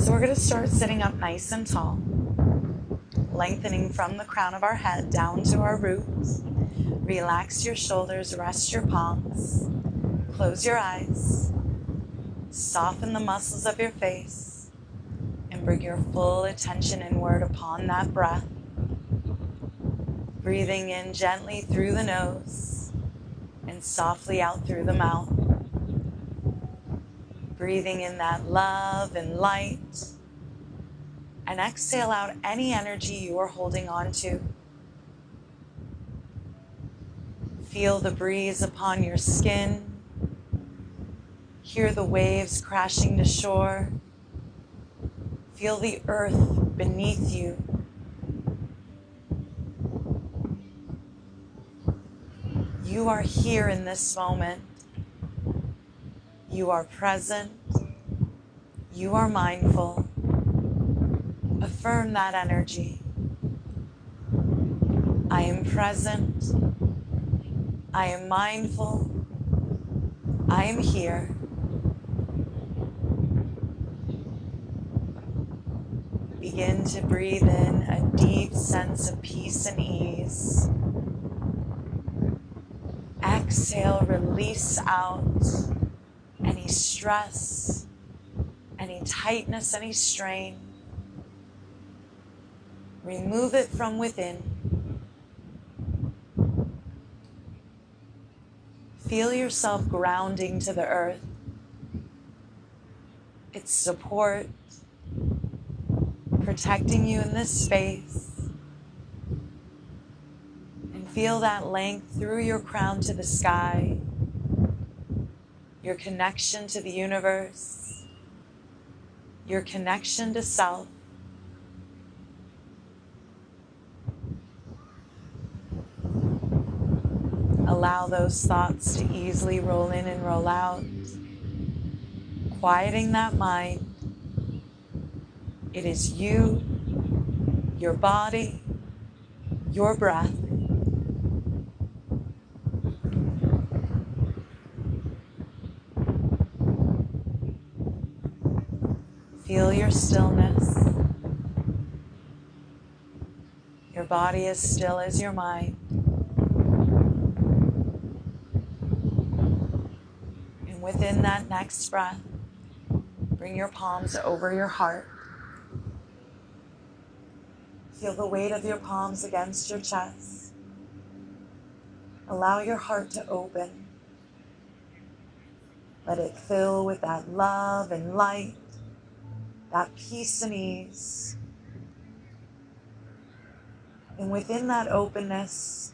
So we're going to start sitting up nice and tall, lengthening from the crown of our head down to our roots. Relax your shoulders, rest your palms, close your eyes, soften the muscles of your face, and bring your full attention inward upon that breath. Breathing in gently through the nose and softly out through the mouth. Breathing in that love and light, and exhale out any energy you are holding on to. Feel the breeze upon your skin. Hear the waves crashing to shore. Feel the earth beneath you. You are here in this moment. You are present. You are mindful. Affirm that energy. I am present. I am mindful. I am here. Begin to breathe in a deep sense of peace and ease. Exhale, release out any stress, any tightness, any strain. Remove it from within. Feel yourself grounding to the earth, its support, protecting you in this space. And feel that length through your crown to the sky, your connection to the universe, your connection to self. Allow those thoughts to easily roll in and roll out, quieting that mind. It is you, your body, your breath. Feel your stillness. Your body as still as your mind. And within that next breath, bring your palms over your heart. Feel the weight of your palms against your chest. Allow your heart to open. Let it fill with that love and light, that peace and ease. And within that openness,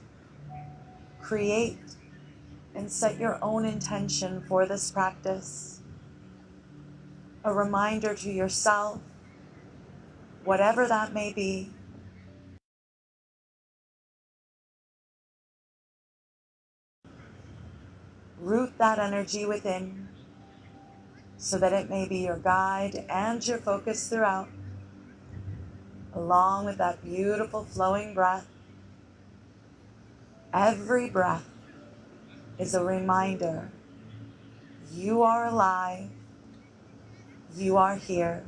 create and set your own intention for this practice. A reminder to yourself, whatever that may be. Root that energy within so that it may be your guide and your focus throughout, along with that beautiful flowing breath. Every breath is a reminder you are alive, you are here.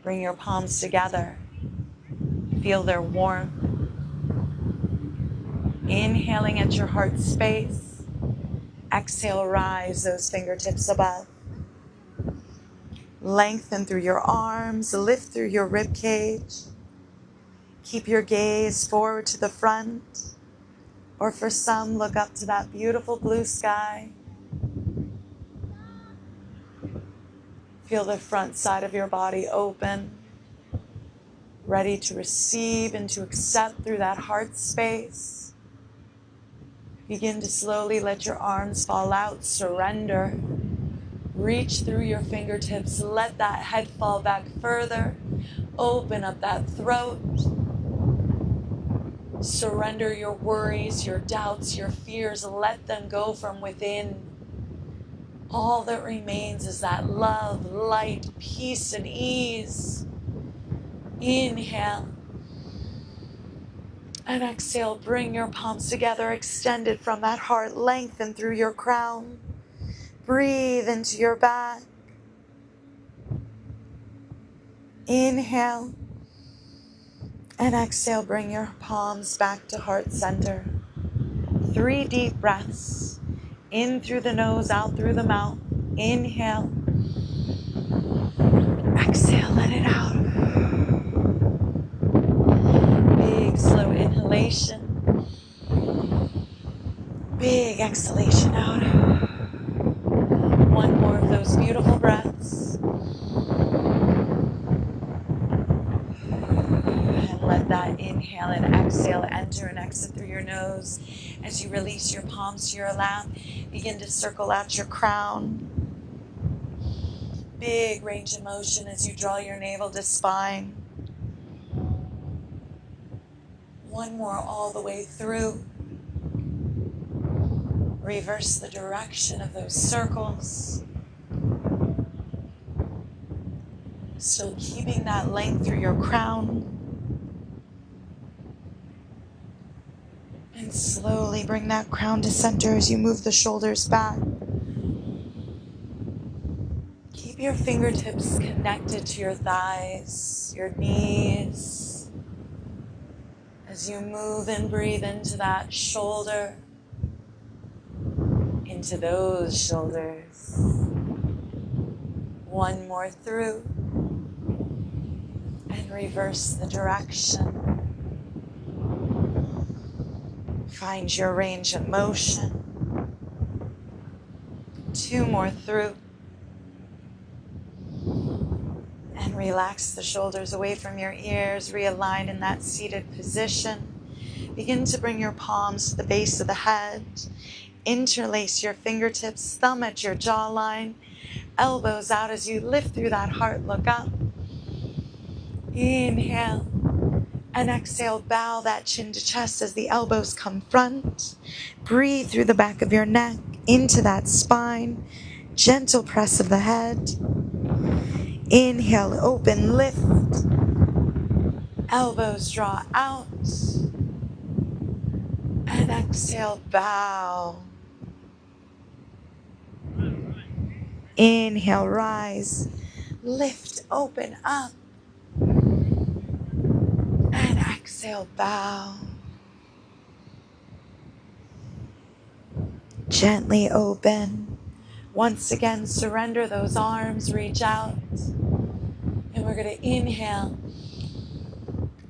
Bring your palms together. Feel their warmth. Inhaling at your heart space. Exhale, rise those fingertips above. Lengthen through your arms, lift through your rib cage. Keep your gaze forward to the front, or for some, look up to that beautiful blue sky. Feel the front side of your body open, ready to receive and to accept through that heart space. Begin to slowly let your arms fall out, surrender. Reach through your fingertips, let that head fall back further. Open up that throat. Surrender your worries, your doubts, your fears. Let them go from within. All that remains is that love, light, peace, and ease. Inhale. And exhale, bring your palms together, extended from that heart, lengthen through your crown. Breathe into your back. Inhale and exhale. Bring your palms back to heart center. 3 deep breaths. In through the nose, out through the mouth. Inhale. Exhale, let it out. Big, slow inhalation. Big exhalation out. One more of those beautiful breaths. And let that inhale and exhale enter and exit through your nose. As you release your palms to your lap, begin to circle out your crown. Big range of motion as you draw your navel to spine. One more all the way through. Reverse the direction of those circles. Still keeping that length through your crown. And slowly bring that crown to center as you move the shoulders back. Keep your fingertips connected to your thighs, your knees. As you move and breathe into that shoulder, into those shoulders. One more through. And reverse the direction. Find your range of motion. 2 more through. And relax the shoulders away from your ears. Realign in that seated position. Begin to bring your palms to the base of the head. Interlace your fingertips, thumb at your jawline. Elbows out as you lift through that heart. Look up. Inhale. And exhale, bow that chin to chest as the elbows come front. Breathe through the back of your neck into that spine. Gentle press of the head. Inhale, open, lift. Elbows draw out. And exhale, bow. Inhale, rise. Lift, open up. And exhale, bow. Gently open. Once again, surrender those arms, reach out. And we're going to inhale.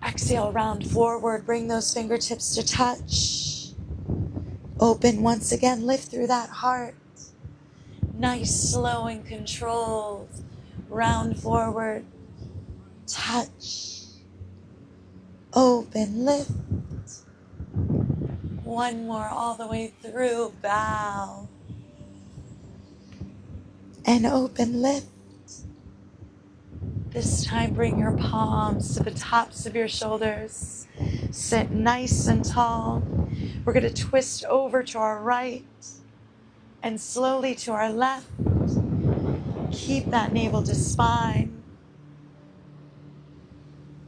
Exhale, round forward. Bring those fingertips to touch. Open once again. Lift through that heart. Nice, slow, and controlled. Round forward. Touch. Open, lift. One more all the way through. Bow. And open, lift. This time bring your palms to the tops of your shoulders. Sit nice and tall. We're going to twist over to our right and slowly to our left. Keep that navel to spine.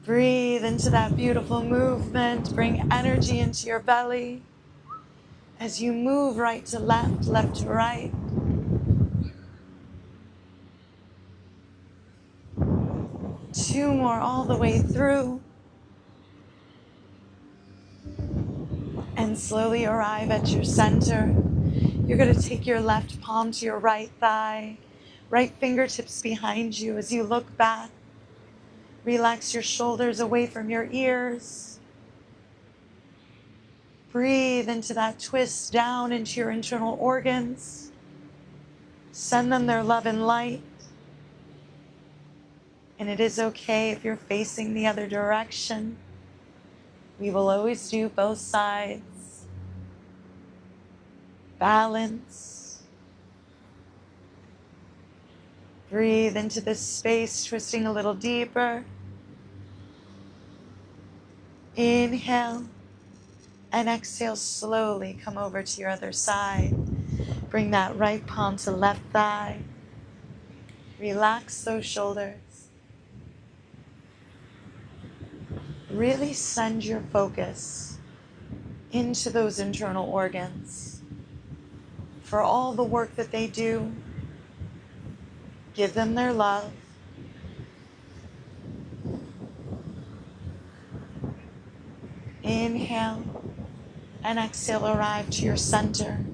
Breathe into that beautiful movement. Bring energy into your belly as you move right to left, left to right. Two more all the way through. And slowly arrive at your center. You're going to take your left palm to your right thigh, right fingertips behind you as you look back. Relax your shoulders away from your ears. Breathe into that twist down into your internal organs. Send them their love and light. And it is okay if you're facing the other direction. We will always do both sides. Balance. Breathe into this space, twisting a little deeper. Inhale and exhale slowly. Come over to your other side. Bring that right palm to left thigh. Relax those shoulders. Really send your focus into those internal organs. For all the work that they do, give them their love. Inhale and exhale, arrive to your center.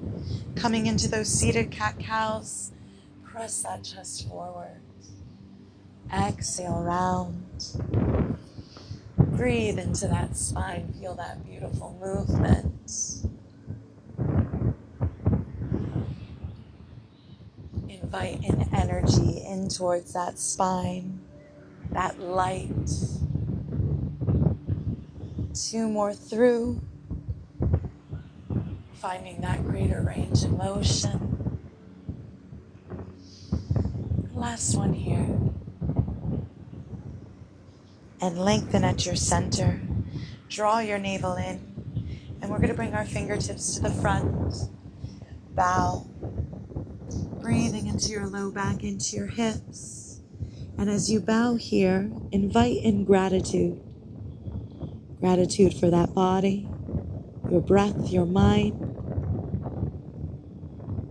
Coming into those seated cat-cows, press that chest forward. Exhale, round. Breathe into that spine, feel that beautiful movement. Invite in energy in towards that spine, that light. 2 more through, finding that greater range of motion. Last one here. And lengthen at your center. Draw your navel in. And we're going to bring our fingertips to the front. Bow. Breathing into your low back, into your hips. And as you bow here, invite in gratitude. Gratitude for that body, your breath, your mind.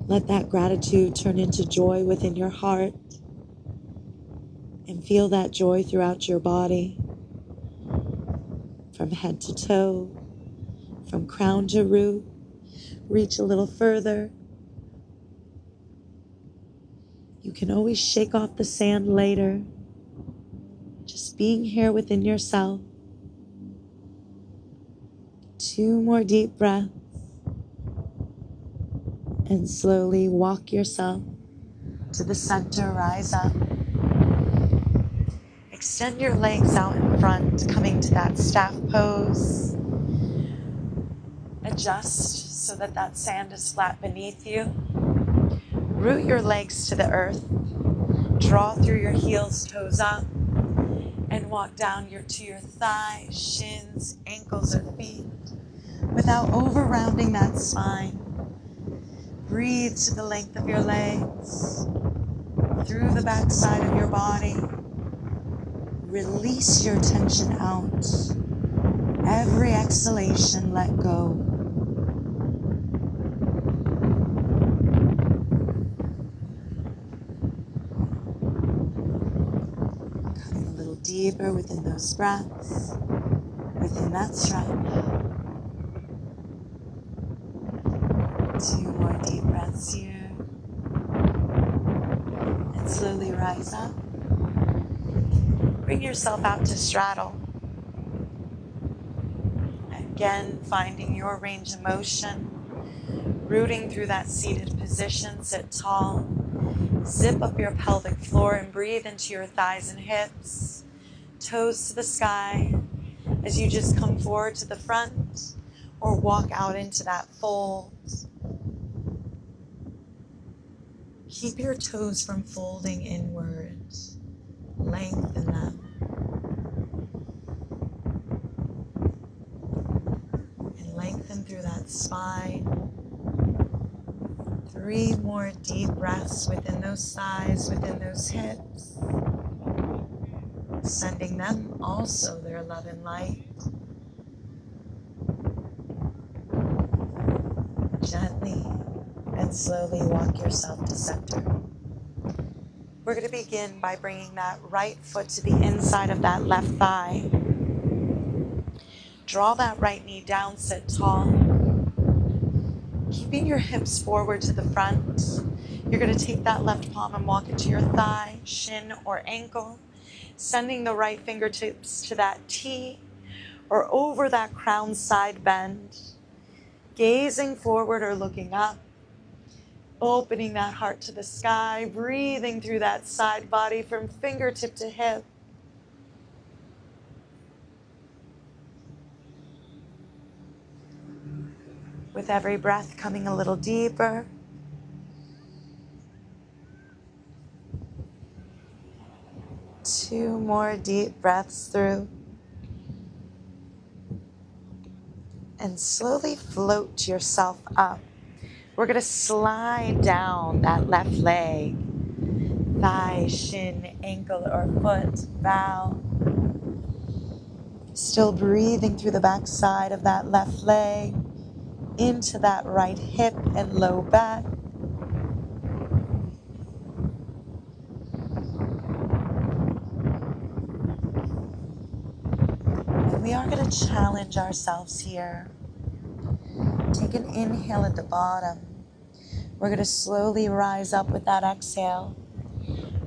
Let that gratitude turn into joy within your heart. And feel that joy throughout your body, from head to toe, from crown to root. Reach a little further. You can always shake off the sand later. Just being here within yourself. 2 more deep breaths. And slowly walk yourself to the center, rise up. Extend your legs out in front, coming to that staff pose. Adjust so that that sand is flat beneath you. Root your legs to the earth. Draw through your heels, toes up. And walk down to your thighs, shins, ankles, or feet without over-rounding that spine. Breathe to the length of your legs, through the back side of your body. Release your tension out. Every exhalation, let go. Coming a little deeper within those breaths, within that stretch. 2 more deep breaths here. And slowly rise up. Bring yourself out to straddle. Again, finding your range of motion. Rooting through that seated position, sit tall. Zip up your pelvic floor and breathe into your thighs and hips. Toes to the sky as you just come forward to the front or walk out into that fold. Keep your toes from folding inwards. Lengthen them. And lengthen through that spine. 3 more deep breaths within those thighs, within those hips. Sending them also their love and light. Gently and slowly walk yourself to center. We're going to begin by bringing that right foot to the inside of that left thigh. Draw that right knee down, sit tall. Keeping your hips forward to the front. You're going to take that left palm and walk it to your thigh, shin, or ankle. Sending the right fingertips to that T or over that crown side bend. Gazing forward or looking up. Opening that heart to the sky, breathing through that side body from fingertip to hip. With every breath coming a little deeper. Two more deep breaths through. And slowly float yourself up. We're going to slide down that left leg, thigh, shin, ankle, or foot, bow. Still breathing through the back side of that left leg, into that right hip and low back. And we are going to challenge ourselves here. Take an inhale at the bottom. We're going to slowly rise up with that exhale.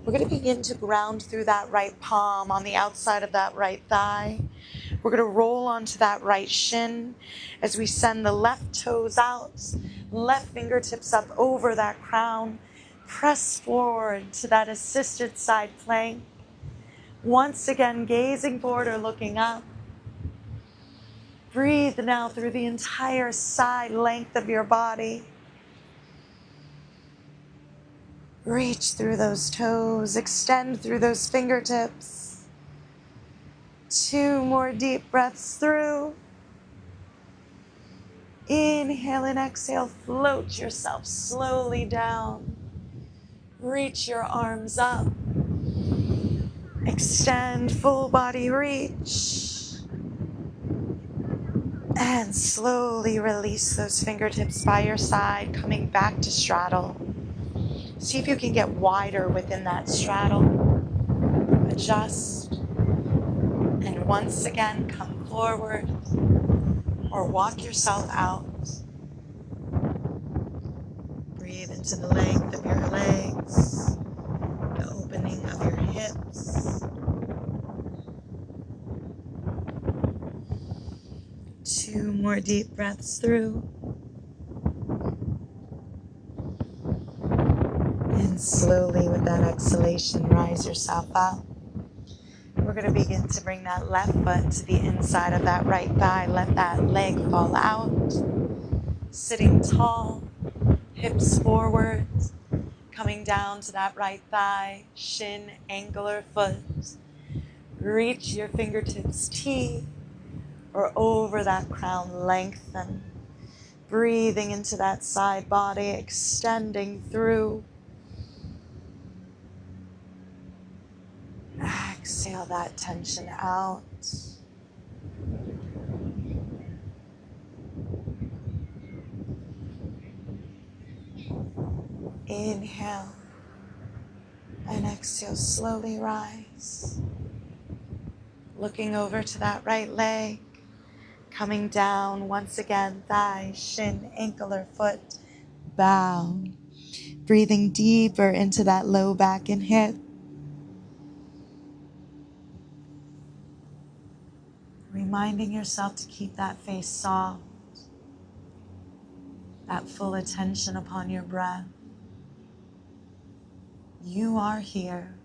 We're going to begin to ground through that right palm on the outside of that right thigh. We're going to roll onto that right shin as we send the left toes out, left fingertips up over that crown. Press forward to that assisted side plank. Once again, gazing forward or looking up. Breathe now through the entire side length of your body. Reach through those toes, extend through those fingertips. 2 more deep breaths through. Inhale and exhale, float yourself slowly down. Reach your arms up. Extend full body reach. And slowly release those fingertips by your side, coming back to straddle. See if you can get wider within that straddle. Adjust. And once again, come forward or walk yourself out. Breathe into the length of your legs, the opening of your hips. 2 more deep breaths through. And slowly with that exhalation, rise yourself up. We're going to begin to bring that left foot to the inside of that right thigh. Let that leg fall out. Sitting tall, hips forward, coming down to that right thigh, shin, ankle, or foot. Reach your fingertips T or over that crown, lengthen. Breathing into that side body, extending through. Exhale that tension out. Inhale and exhale, slowly rise. Looking over to that right leg, coming down once again, thigh, shin, ankle, or foot, bow. Breathing deeper into that low back and hip. Reminding yourself to keep that face soft, that full attention upon your breath. You are here.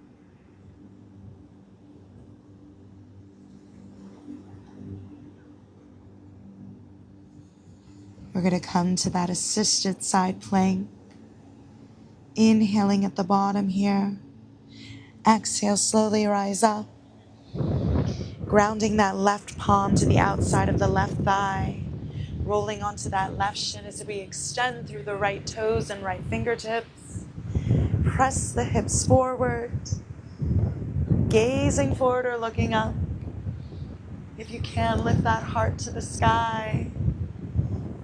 We're going to come to that assisted side plank. Inhaling at the bottom here. Exhale, slowly rise up. Grounding that left palm to the outside of the left thigh. Rolling onto that left shin as we extend through the right toes and right fingertips. Press the hips forward. Gazing forward or looking up. If you can, lift that heart to the sky.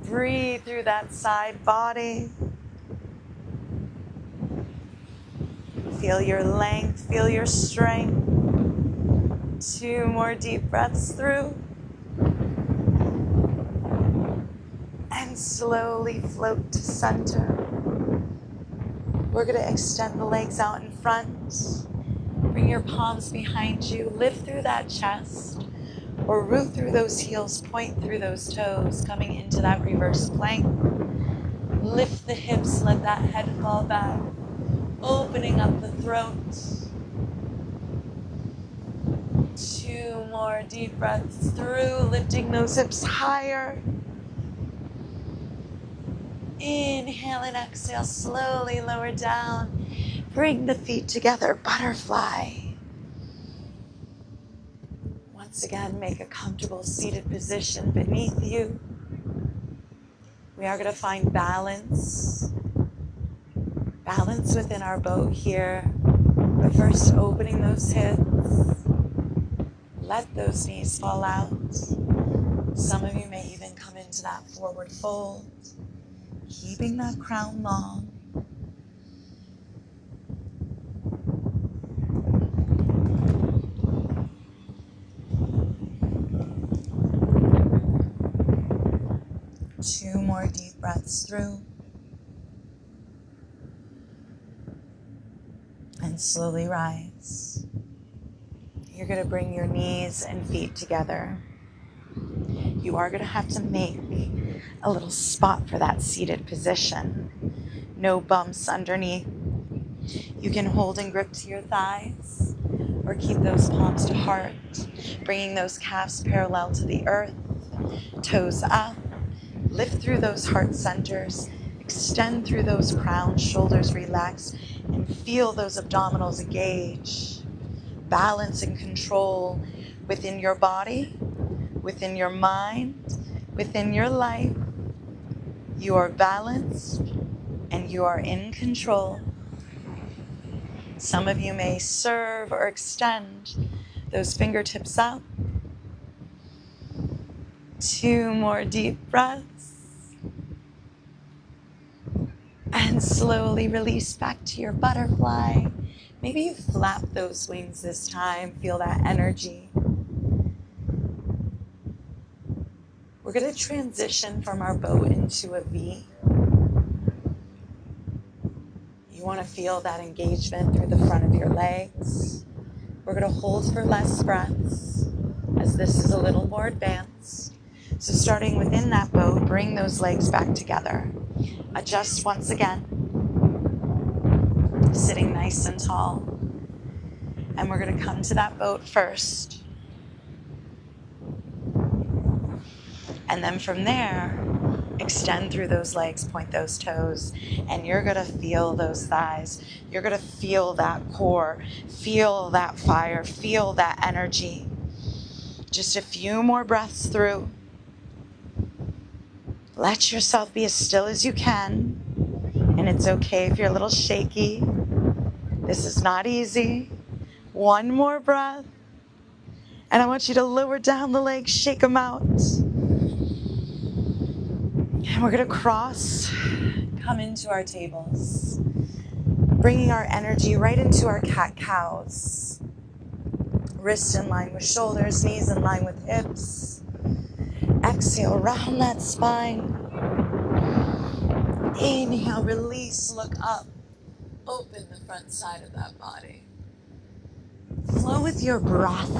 Breathe through that side body. Feel your length, feel your strength. 2 more deep breaths through. And slowly float to center. We're going to extend the legs out in front. Bring your palms behind you. Lift through that chest. Or root through those heels. Point through those toes. Coming into that reverse plank. Lift the hips. Let that head fall back. Opening up the throat. 2 more deep breaths through. Lifting those hips higher. Inhale and exhale, slowly lower down. Bring the feet together, butterfly. Once again, make a comfortable seated position beneath you. We are going to find balance. Balance within our boat here. But first, opening those hips. Let those knees fall out. Some of you may even come into that forward fold. Keeping that crown long. breaths through. And slowly rise. You're going to bring your knees and feet together. You are going to have to make a little spot for that seated position. No bumps underneath. You can hold and grip to your thighs or keep those palms to heart, bringing those calves parallel to the earth, toes up. Lift through those heart centers, extend through those crowns, shoulders relax, and feel those abdominals engage. Balance and control within your body, within your mind, within your life. You are balanced and you are in control. Some of you may serve or extend those fingertips up. 2 more deep breaths. And slowly release back to your butterfly. Maybe you flap those wings this time. Feel that energy. We're going to transition from our boat into a V. You want to feel that engagement through the front of your legs. We're going to hold for less breaths as this is a little more advanced. So starting within that boat, bring those legs back together. Adjust once again. Sitting nice and tall. And we're going to come to that boat first. And then from there, extend through those legs, point those toes, and you're going to feel those thighs. You're going to feel that core, feel that fire, feel that energy. Just a few more breaths through. Let yourself be as still as you can. And it's okay if you're a little shaky. This is not easy. 1 more breath. And I want you to lower down the legs, shake them out. And we're going to cross, come into our tables. Bringing our energy right into our cat-cows. Wrists in line with shoulders, knees in line with hips. Exhale, round that spine. Inhale, release, look up. Open the front side of that body. Flow with your breath.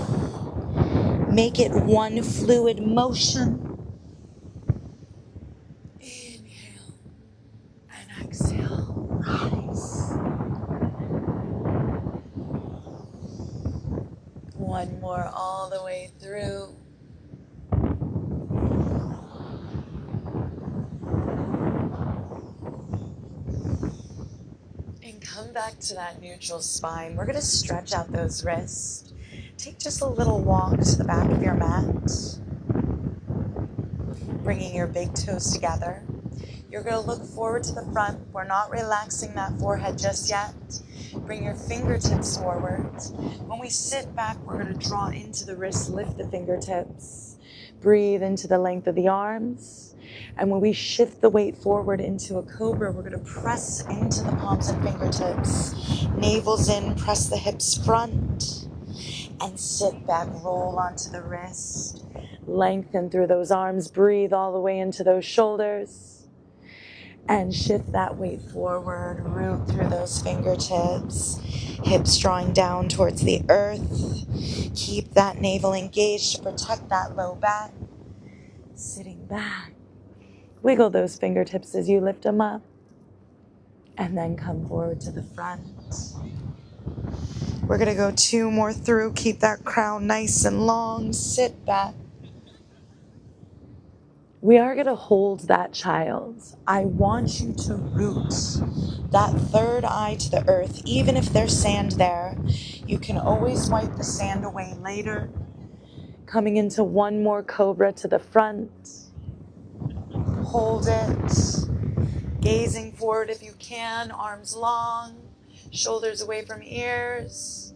Make it one fluid motion. Inhale and exhale. Rise. 1 more all the way through. And come back to that neutral spine. We're going to stretch out those wrists. Take just a little walk to the back of your mat. Bringing your big toes together. You're going to look forward to the front. We're not relaxing that forehead just yet. Bring your fingertips forward. When we sit back, we're going to draw into the wrists, lift the fingertips. Breathe into the length of the arms. And when we shift the weight forward into a cobra, we're going to press into the palms and fingertips. Navel's in, press the hips front. And sit back, roll onto the wrist. Lengthen through those arms. Breathe all the way into those shoulders. And shift that weight forward. Root through those fingertips. Hips drawing down towards the earth. Keep that navel engaged to protect that low back. Sitting back. Wiggle those fingertips as you lift them up. And then come forward to the front. We're going to go 2 more through. Keep that crown nice and long. Sit back. We are going to hold that child. I want you to root that third eye to the earth. Even if there's sand there, you can always wipe the sand away later. Coming into 1 more cobra to the front. Hold it. Gazing forward if you can. Arms long. Shoulders away from ears.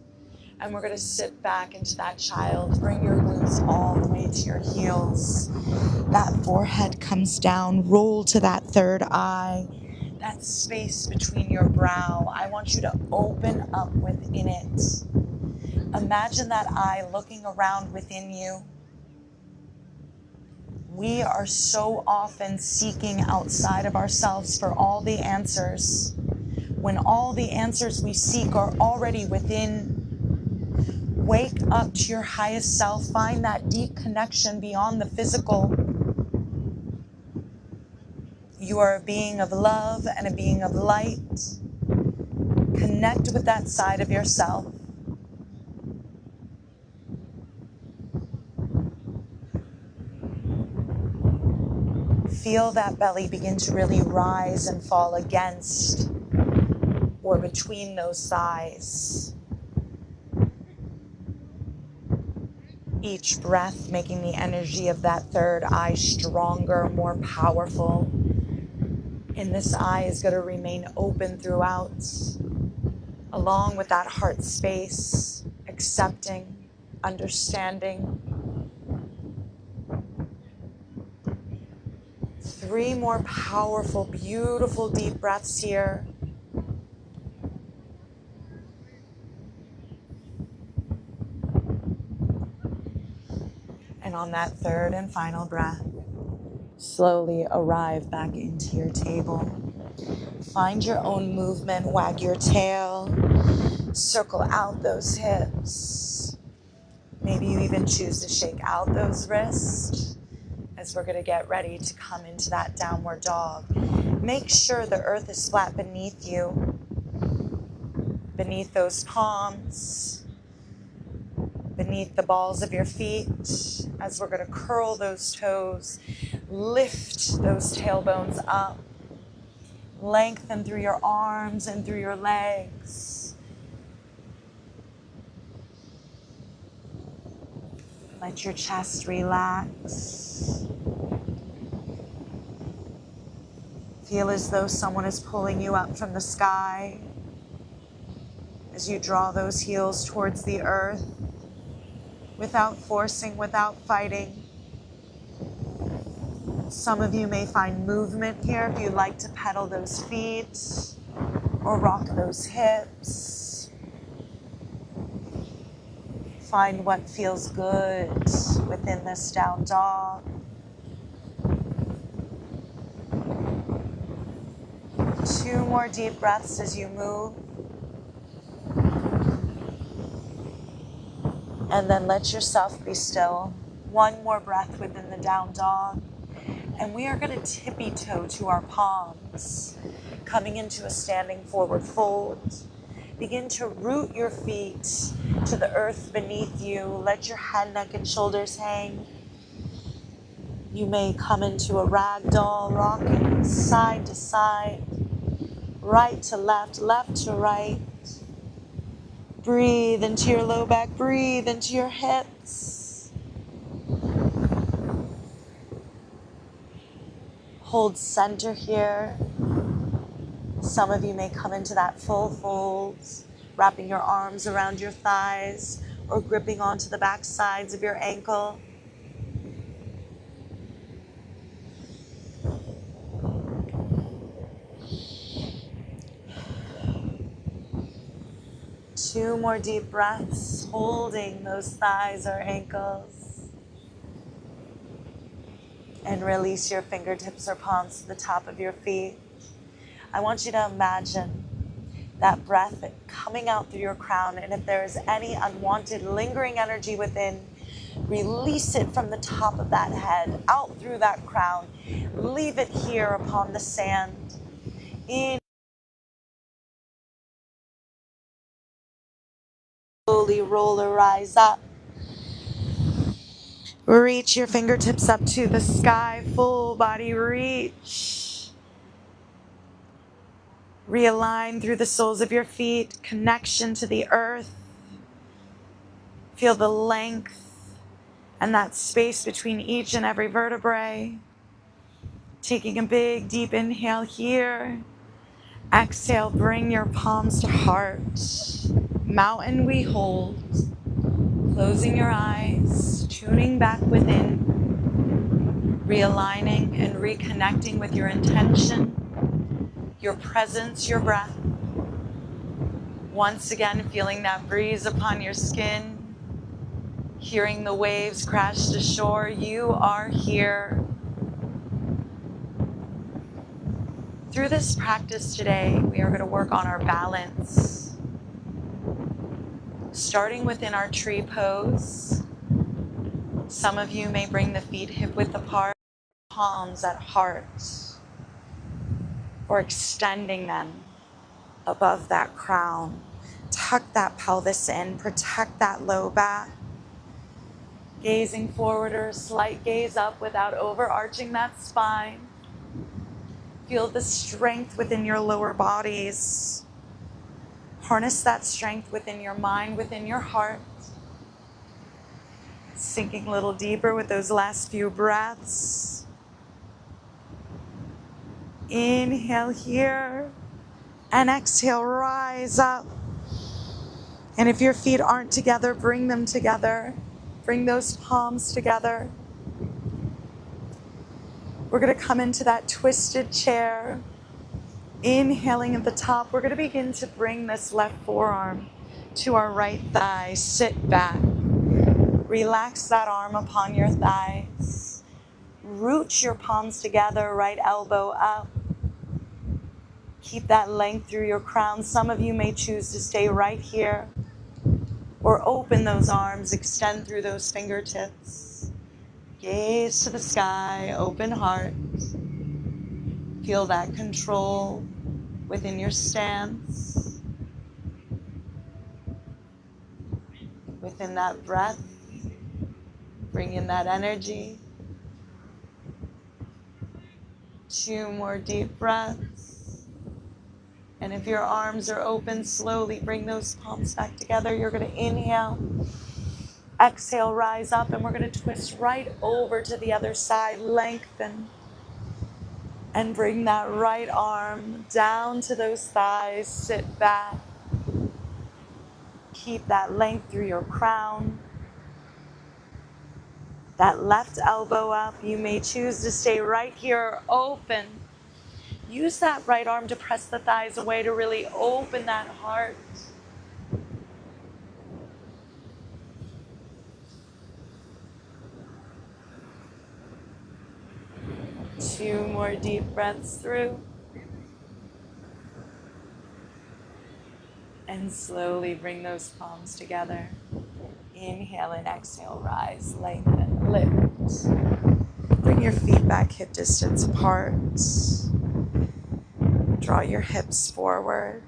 And we're going to sit back into that child. Bring your glutes all the way to your heels. That forehead comes down. Roll to that third eye. That space between your brow. I want you to open up within it. Imagine that eye looking around within you. We are so often seeking outside of ourselves for all the answers, when all the answers we seek are already within. Wake up to your highest self. Find that deep connection beyond the physical. You are a being of love and a being of light. Connect with that side of yourself. Feel that belly begin to really rise and fall against or between those thighs. Each breath making the energy of that third eye stronger, more powerful. And this eye is going to remain open throughout, along with that heart space, accepting, understanding. 3 more powerful, beautiful, deep breaths here. And on that third and final breath, slowly arrive back into your table. Find your own movement, wag your tail, circle out those hips. Maybe you even choose to shake out those wrists as we're going to get ready to come into that downward dog. Make sure the earth is flat beneath you, beneath those palms, beneath the balls of your feet, as we're going to curl those toes, lift those tailbones up, lengthen through your arms and through your legs. Let your chest relax. Feel as though someone is pulling you up from the sky as you draw those heels towards the earth, without forcing, without fighting. Some of you may find movement here if you like to pedal those feet or rock those hips. Find what feels good within this down dog. 2 more deep breaths as you move. And then let yourself be still. 1 more breath within the down dog. And we are going to tippy-toe to our palms, coming into a standing forward fold. Begin to root your feet to the earth beneath you. Let your head, neck, and shoulders hang. You may come into a ragdoll, rocking side to side, right to left, left to right. Breathe into your low back, breathe into your hips. Hold center here. Some of you may come into that full fold, wrapping your arms around your thighs or gripping onto the back sides of your ankle. Two more deep breaths, holding those thighs or ankles. And release your fingertips or palms to the top of your feet. I want you to imagine that breath coming out through your crown, and if there is any unwanted lingering energy within, release it from the top of that head, out through that crown. Leave it here upon the sand. In. Slowly roll or rise up. Reach your fingertips up to the sky, full body reach. Realign through the soles of your feet, connection to the earth. Feel the length and that space between each and every vertebrae. Taking a big, deep inhale here. Exhale, bring your palms to heart. Mountain we hold. Closing your eyes, tuning back within. Realigning and reconnecting with your intention, your presence, your breath. Once again, feeling that breeze upon your skin. Hearing the waves crash to shore, you are here. Through this practice today, we are going to work on our balance. Starting within our tree pose. Some of you may bring the feet hip-width apart, palms at heart, or extending them above that crown. Tuck that pelvis in, protect that low back. Gazing forward or a slight gaze up without overarching that spine. Feel the strength within your lower bodies. Harness that strength within your mind, within your heart. Sinking a little deeper with those last few breaths. Inhale here and exhale, rise up. And if your feet aren't together, bring them together. Bring those palms together. We're going to come into that twisted chair. Inhaling at the top, we're going to begin to bring this left forearm to our right thigh. Sit back. Relax that arm upon your thighs. Root your palms together, right elbow up. Keep that length through your crown. Some of you may choose to stay right here or open those arms, extend through those fingertips. Gaze to the sky, open heart. Feel that control within your stance. Within that breath, bring in that energy. 2 more deep breaths. And if your arms are open, slowly bring those palms back together. You're going to inhale. Exhale, rise up, and we're going to twist right over to the other side. Lengthen. And bring that right arm down to those thighs. Sit back. Keep that length through your crown. That left elbow up. You may choose to stay right here, open. Use that right arm to press the thighs away to really open that heart. Two more deep breaths through. And slowly bring those palms together. Inhale and exhale, rise, lengthen, lift. Bring your feet back hip distance apart. Draw your hips forward.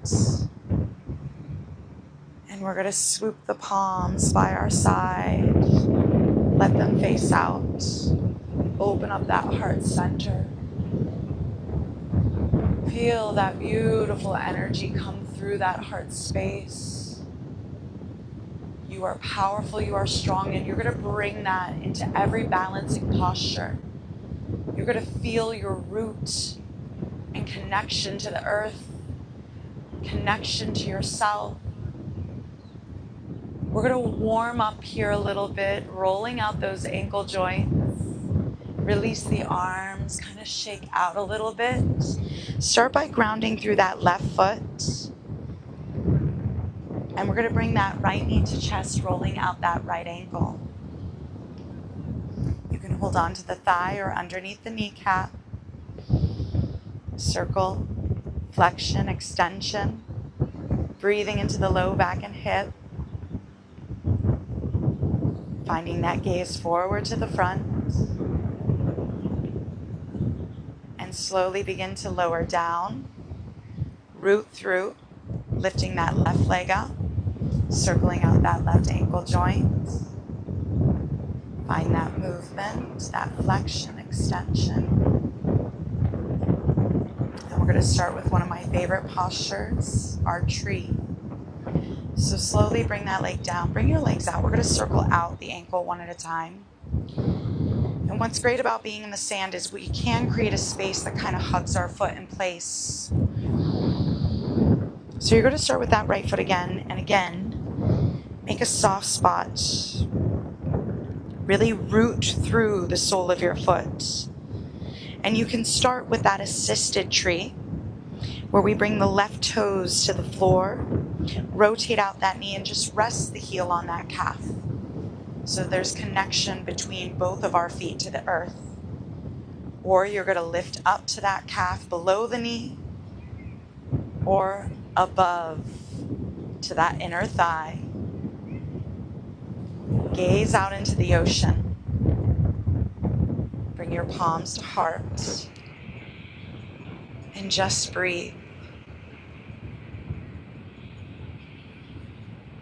And we're going to swoop the palms by our side. Let them face out. Open up that heart center. Feel that beautiful energy come through that heart space. You are powerful, you are strong, and you're going to bring that into every balancing posture. You're going to feel your root and connection to the earth, connection to yourself. We're going to warm up here a little bit, rolling out those ankle joints. Release the arms, kind of shake out a little bit. Start by grounding through that left foot. And we're going to bring that right knee to chest, rolling out that right ankle. You can hold on to the thigh or underneath the kneecap. Circle, flexion, extension. Breathing into the low back and hip. Finding that gaze forward to the front. And slowly begin to lower down. Root through, lifting that left leg up. Circling out that left ankle joint. Find that movement, that flexion, extension. And we're going to start with one of my favorite postures, our tree. So slowly bring that leg down. Bring your legs out. We're going to circle out the ankle one at a time. And what's great about being in the sand is we can create a space that kind of hugs our foot in place. So you're going to start with that right foot again and again. Make a soft spot. Really root through the sole of your foot. And you can start with that assisted tree where we bring the left toes to the floor, rotate out that knee and just rest the heel on that calf. So there's connection between both of our feet to the earth. Or you're going to lift up to that calf below the knee, or above to that inner thigh. Gaze out into the ocean. Bring your palms to heart. And just breathe.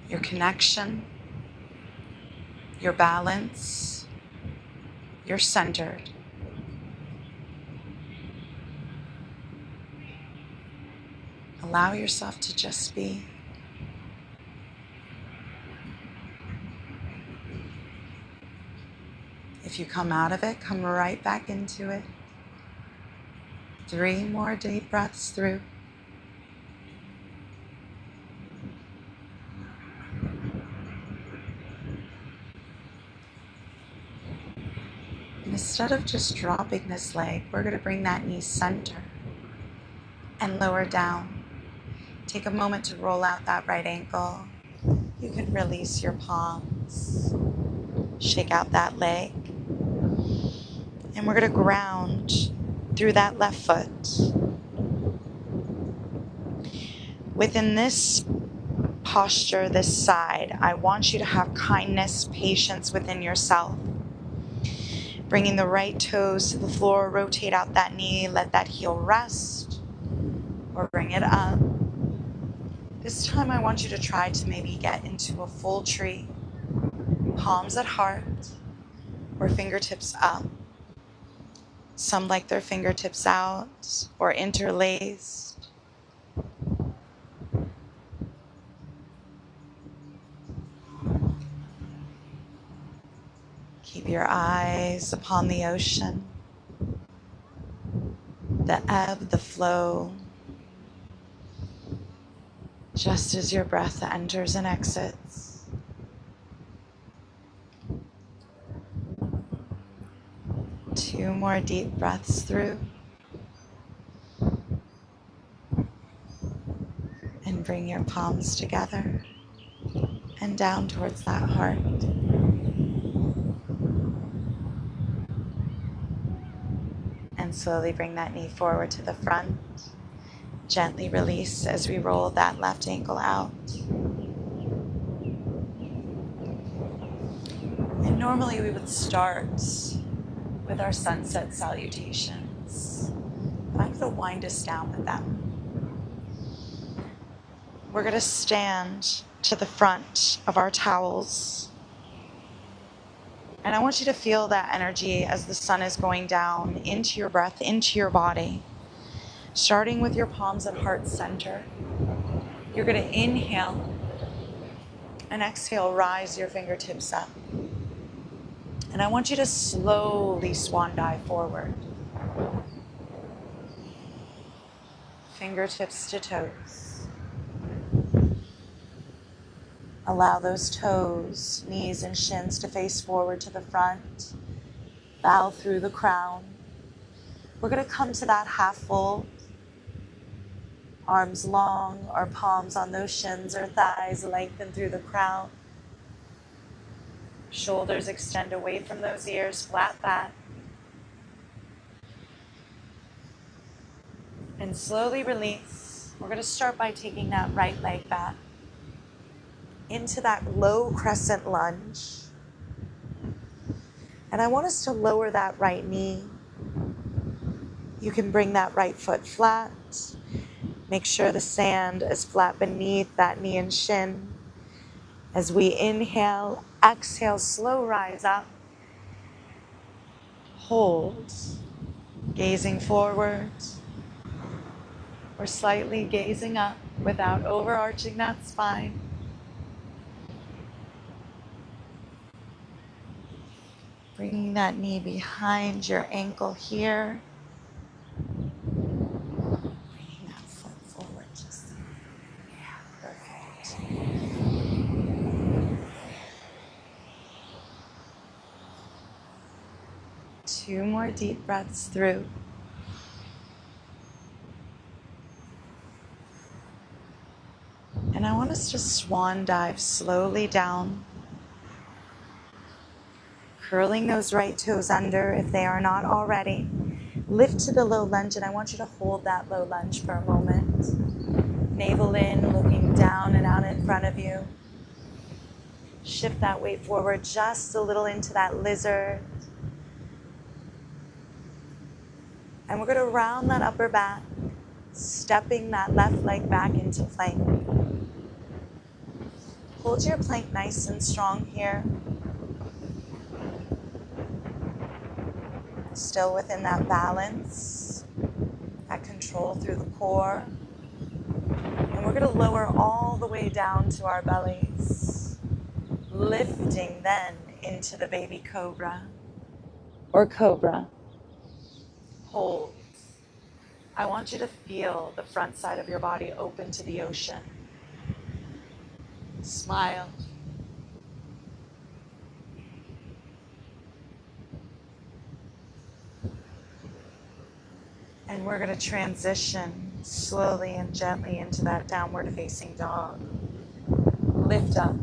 Your connection, your balance, you're centered. Allow yourself to just be. If you come out of it, come right back into it. 3 more deep breaths through. And instead of just dropping this leg, we're going to bring that knee center and lower down. Take a moment to roll out that right ankle. You can release your palms. Shake out that leg. And we're going to ground through that left foot. Within this posture, this side, I want you to have kindness, patience within yourself. Bringing the right toes to the floor, rotate out that knee, let that heel rest, or bring it up. This time I want you to try to maybe get into a full tree, palms at heart, or fingertips up. Some like their fingertips out or interlaced. Keep your eyes upon the ocean, the ebb, the flow, just as your breath enters and exits. Two more deep breaths through. And bring your palms together and down towards that heart. And slowly bring that knee forward to the front. Gently release as we roll that left ankle out. And normally we would start with our sunset salutations. But I'm going to wind us down with them. We're going to stand to the front of our towels. And I want you to feel that energy as the sun is going down into your breath, into your body. Starting with your palms at heart center. You're going to inhale and exhale, rise your fingertips up. And I want you to slowly swan dive forward. Fingertips to toes. Allow those toes, knees and shins to face forward to the front. Bow through the crown. We're going to come to that half fold. Arms long or palms on those shins or thighs, lengthen through the crown. Shoulders extend away from those ears, flat back. And slowly release. We're going to start by taking that right leg back into that low crescent lunge. And I want us to lower that right knee. You can bring that right foot flat. Make sure the sand is flat beneath that knee and shin. As we inhale, exhale, slow rise up. Hold. Gazing forward. Or slightly gazing up without overarching that spine. Bringing that knee behind your ankle here. Bringing that foot forward. Perfect. Two more deep breaths through. And I want us to swan dive slowly down. Curling those right toes under if they are not already. Lift to the low lunge, and I want you to hold that low lunge for a moment. Navel in, looking down and out in front of you. Shift that weight forward just a little into that lizard. And we're going to round that upper back, stepping that left leg back into plank. Hold your plank nice and strong here. Still within that balance, that control through the core. And we're going to lower all the way down to our bellies, lifting then into the baby cobra or cobra. Hold. I want you to feel the front side of your body open to the ocean. Smile. And we're going to transition slowly and gently into that downward facing dog. Lift up.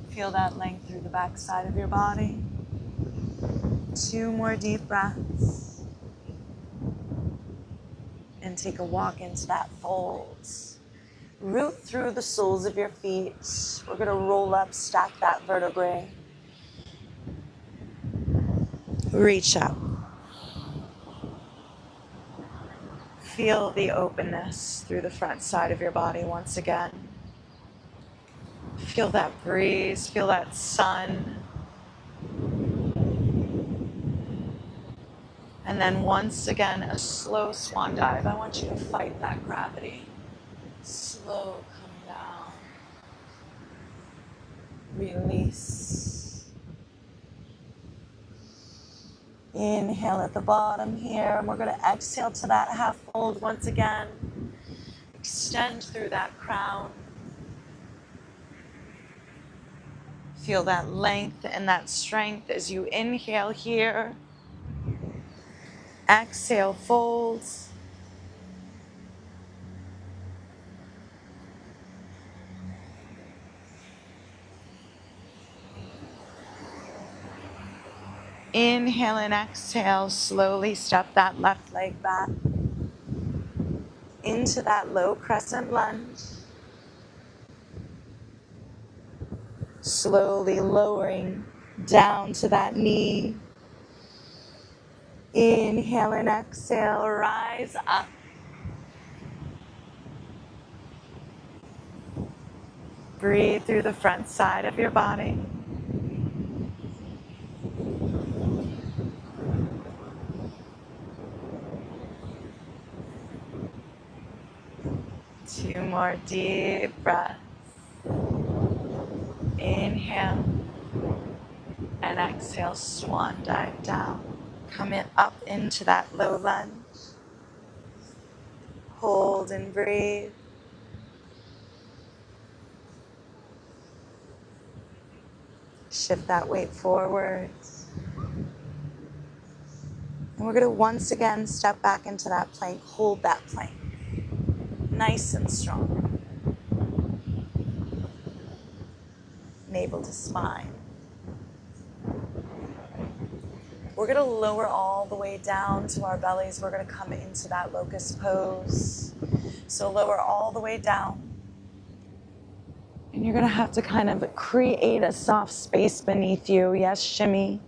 Feel that length through the back side of your body. 2 more deep breaths. And take a walk into that fold. Root through the soles of your feet. We're going to roll up, stack that vertebrae. Reach up. Feel the openness through the front side of your body once again. Feel that breeze, feel that sun. And then once again, a slow swan dive. I want you to fight that gravity. Slow come down. Release. Inhale at the bottom here. And we're going to exhale to that half fold once again. Extend through that crown. Feel that length and that strength as you inhale here. Exhale, fold. Inhale and exhale, slowly step that left leg back into that low crescent lunge. Slowly lowering down to that knee. Inhale and exhale, rise up. Breathe through the front side of your body. Two more deep breaths. Inhale and exhale, swan dive down. Coming up into that low lunge. Hold and breathe. Shift that weight forward. And we're going to once again step back into that plank. Hold that plank. Nice and strong. Navel to spine. We're going to lower all the way down to our bellies. We're going to come into that locust pose. So lower all the way down. And you're going to have to kind of create a soft space beneath you. Yes, shimmy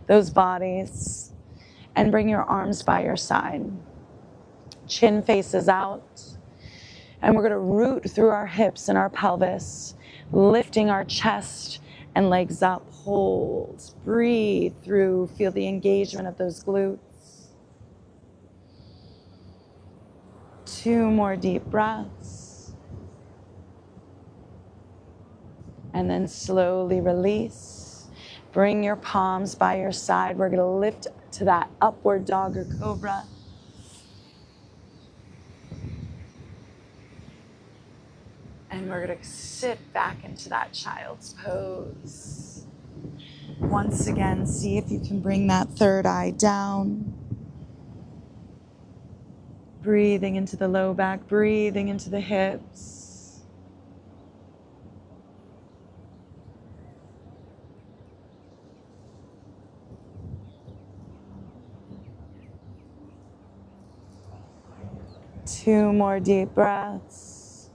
those bodies. And bring your arms by your side. Chin faces out. And we're going to root through our hips and our pelvis, lifting our chest and legs up. Hold. Breathe through. Feel the engagement of those glutes. 2 more deep breaths. And then slowly release. Bring your palms by your side. We're going to lift to that upward dog or cobra. And we're going to sit back into that child's pose. Once again, see if you can bring that third eye down. Breathing into the low back, breathing into the hips. 2 more deep breaths.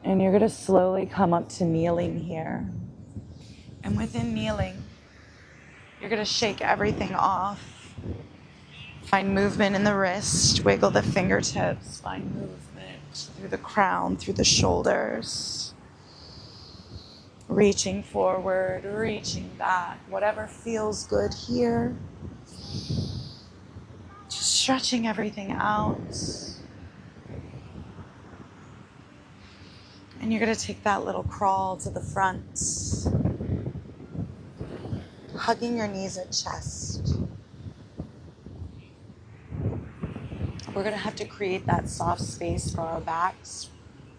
And you're going to slowly come up to kneeling here. And within kneeling, you're going to shake everything off. Find movement in the wrist, wiggle the fingertips, find movement through the crown, through the shoulders. Reaching forward, reaching back, whatever feels good here. Just stretching everything out. And you're going to take that little crawl to the front, hugging your knees at chest. We're going to have to create that soft space for our backs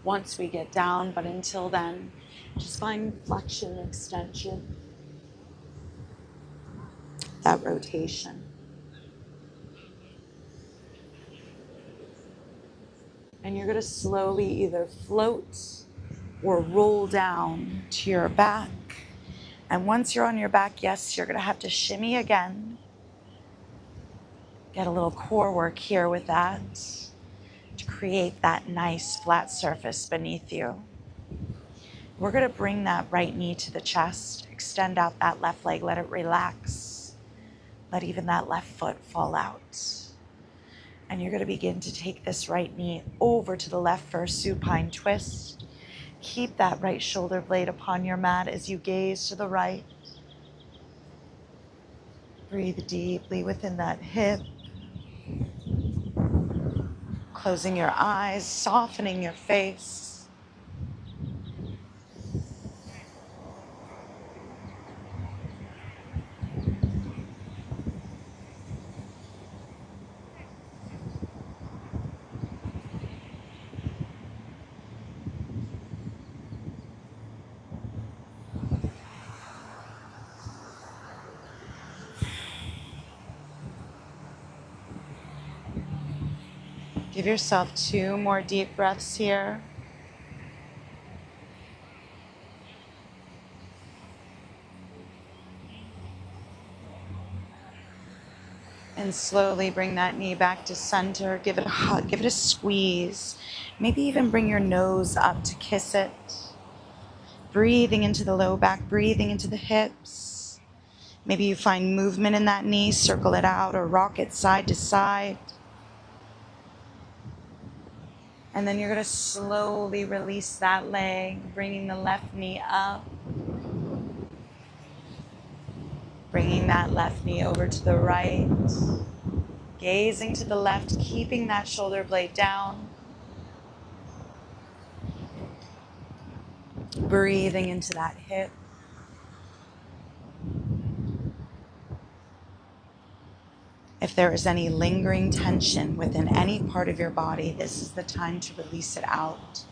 once we get down, but until then, just find flexion, extension, that rotation. And you're going to slowly either float or roll down to your back. And once you're on your back, yes, you're going to have to shimmy again. Get a little core work here with that to create that nice flat surface beneath you. We're going to bring that right knee to the chest, extend out that left leg, let it relax. Let even that left foot fall out. And you're going to begin to take this right knee over to the left for a supine twist. Keep that right shoulder blade upon your mat as you gaze to the right. Breathe deeply within that hip. Closing your eyes, softening your face. Give yourself 2 more deep breaths here. And slowly bring that knee back to center. Give it a hug, give it a squeeze. Maybe even bring your nose up to kiss it. Breathing into the low back, breathing into the hips. Maybe you find movement in that knee, circle it out or rock it side to side. And then you're going to slowly release that leg, bringing the left knee up. Bringing that left knee over to the right. Gazing to the left, keeping that shoulder blade down. Breathing into that hip. If there is any lingering tension within any part of your body, this is the time to release it out.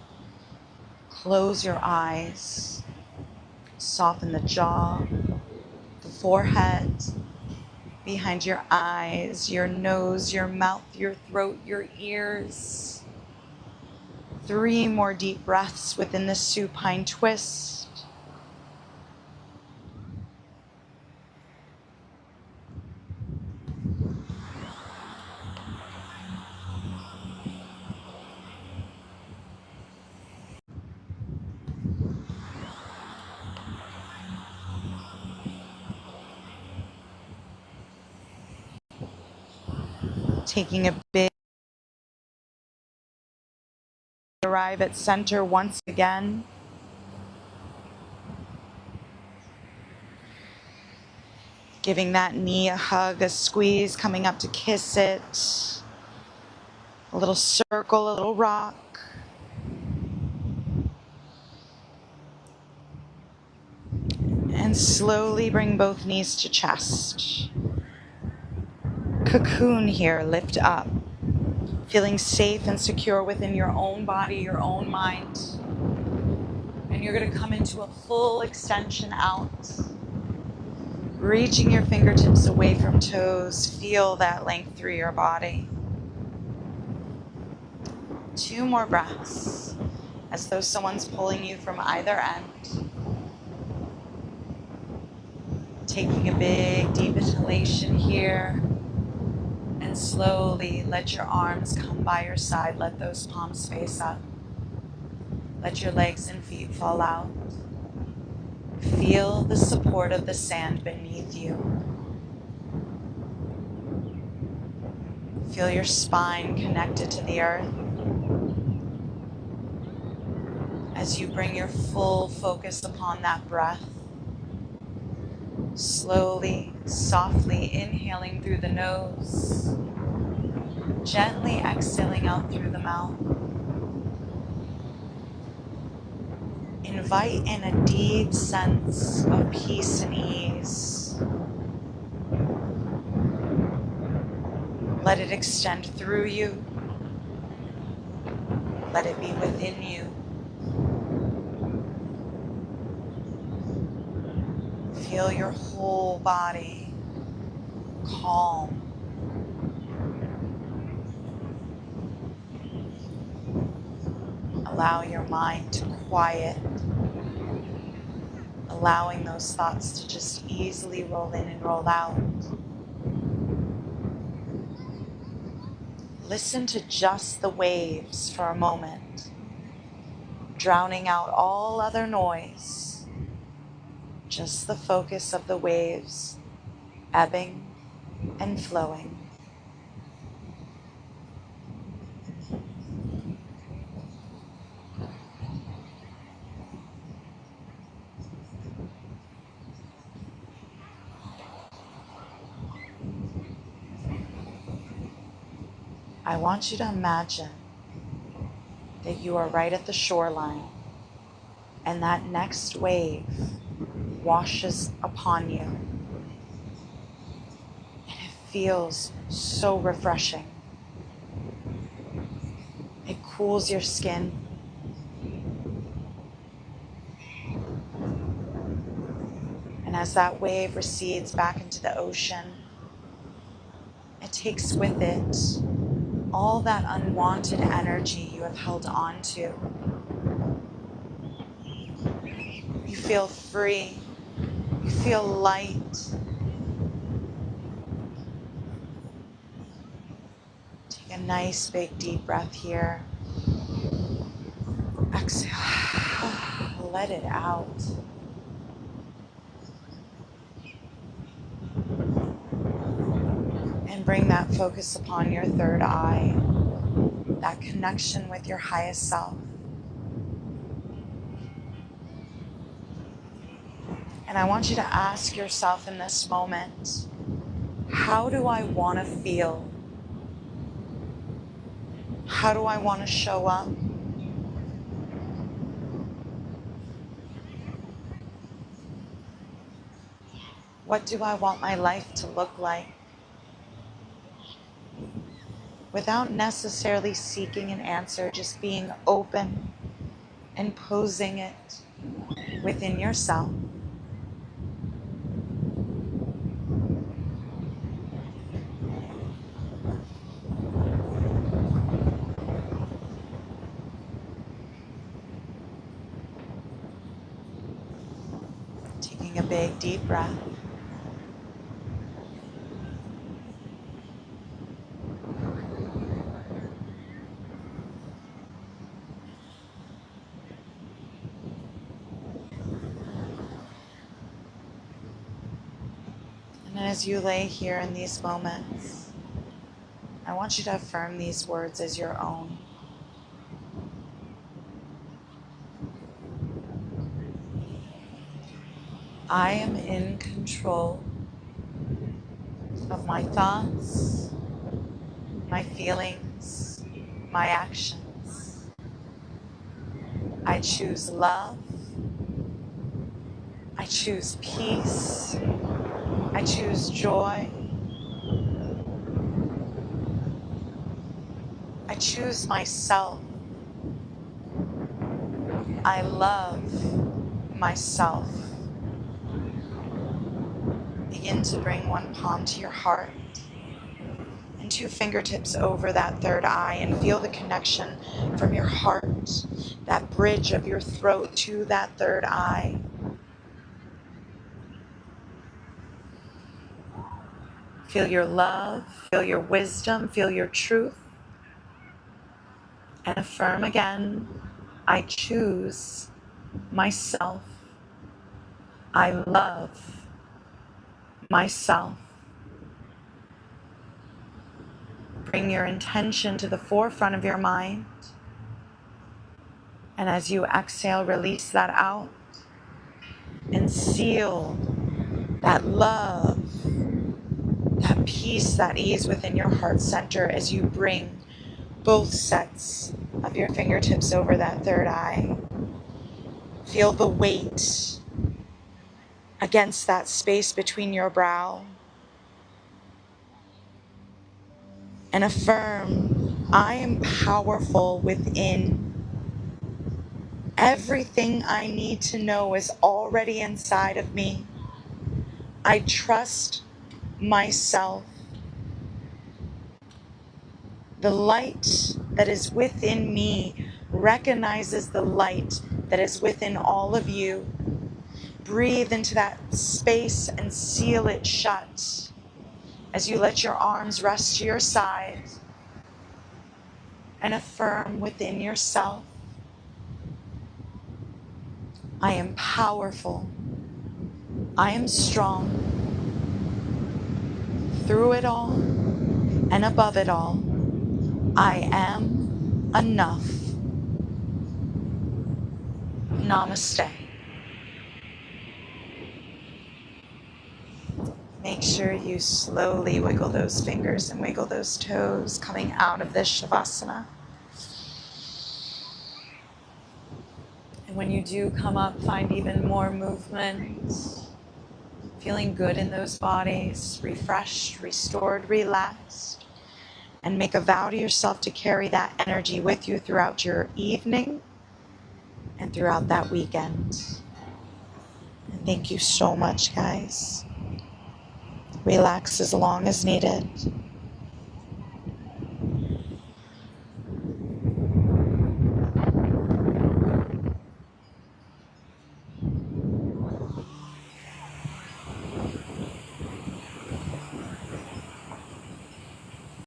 Close your eyes. Soften the jaw, the forehead, behind your eyes, your nose, your mouth, your throat, your ears. 3 more deep breaths within the supine twist. Taking a big arrive at center once again. Giving that knee a hug, a squeeze, coming up to kiss it. A little circle, a little rock. And slowly bring both knees to chest. Cocoon here, lift up. Feeling safe and secure within your own body, your own mind. And you're going to come into a full extension out. Reaching your fingertips away from toes. Feel that length through your body. 2 more breaths, as though someone's pulling you from either end. Taking a big, deep inhalation here. And slowly let your arms come by your side. Let those palms face up. Let your legs and feet fall out. Feel the support of the sand beneath you. Feel your spine connected to the earth. As you bring your full focus upon that breath, slowly, softly inhaling through the nose, gently exhaling out through the mouth. Invite in a deep sense of peace and ease. Let it extend through you. Let it be within you. Feel your whole body calm. Allow your mind to quiet, allowing those thoughts to just easily roll in and roll out. Listen to just the waves for a moment, drowning out all other noise. Just the focus of the waves, ebbing and flowing. I want you to imagine that you are right at the shoreline and that next wave washes upon you. And it feels so refreshing. It cools your skin. And as that wave recedes back into the ocean, it takes with it all that unwanted energy you have held on to. You feel free. You feel light. Take a nice big deep breath here. Exhale. Let it out. And bring that focus upon your third eye, that connection with your highest self. And I want you to ask yourself in this moment, how do I want to feel? How do I want to show up? What do I want my life to look like? Without necessarily seeking an answer, just being open and posing it within yourself. Taking a big deep breath. And as you lay here in these moments, I want you to affirm these words as your own. I am in control of my thoughts, my feelings, my actions. I choose love. I choose peace. I choose joy. I choose myself. I love myself. Begin to bring one palm to your heart and two fingertips over that third eye and feel the connection from your heart, that bridge of your throat to that third eye. Feel your love, feel your wisdom, feel your truth. And affirm again, I choose myself. I love myself. Bring your intention to the forefront of your mind. And as you exhale, release that out and seal that love, that peace, that ease within your heart center as you bring both sets of your fingertips over that third eye. Feel the weight against that space between your brow. And affirm, I am powerful within. Everything I need to know is already inside of me. I trust myself. The light that is within me recognizes the light that is within all of you. Breathe into that space and seal it shut as you let your arms rest to your side and affirm within yourself, I am powerful. I am strong. Through it all and above it all, I am enough. Namaste. Make sure you slowly wiggle those fingers and wiggle those toes coming out of this Shavasana. And when you do come up, find even more movement. Feeling good in those bodies, refreshed, restored, relaxed. And make a vow to yourself to carry that energy with you throughout your evening and throughout that weekend. And thank you so much, guys. Relax as long as needed.